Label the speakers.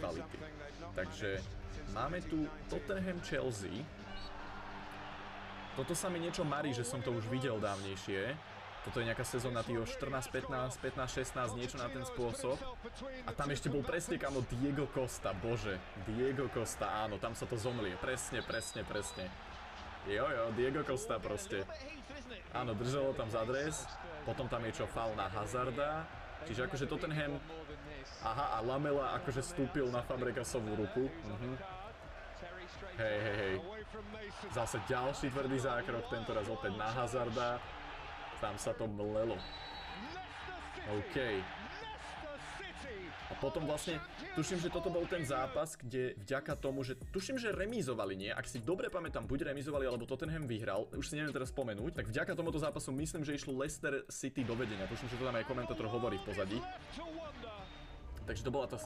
Speaker 1: mentality. Takže máme tu Tottenham Chelsea. Toto sa mi niečo marí, že som to už videl dávnejšie. Toto je nejaká sezóna tých 14, 15, 16, niečo na ten spôsob. A tam ešte bol presne kamo Diego Costa, bože. Diego Costa, áno, tam sa to zomlie. Presne. Jo, Diego Costa proste. Áno, držalo tam za dres. Potom tam je čo, faul na Hazarda. Čiže akože Tottenham... Aha, a Lamela akože vstúpil na Fabregasovú ruku. Hej. Zase ďalší tvrdý zákrok, tentoraz opäť na Hazarda. Tam sa to mlelo. OK. A potom vlastne, tuším, že toto bol ten zápas, kde vďaka tomu, že tuším, že remízovali, nie? Ak si dobre pamätám, buď remízovali, alebo Tottenham vyhral, už si neviem teraz spomenúť, tak vďaka tomuto zápasu myslím, že išlo Leicester City do vedenia. Tuším, že to tam aj komentátor hovorí v pozadí. Takže to bola tá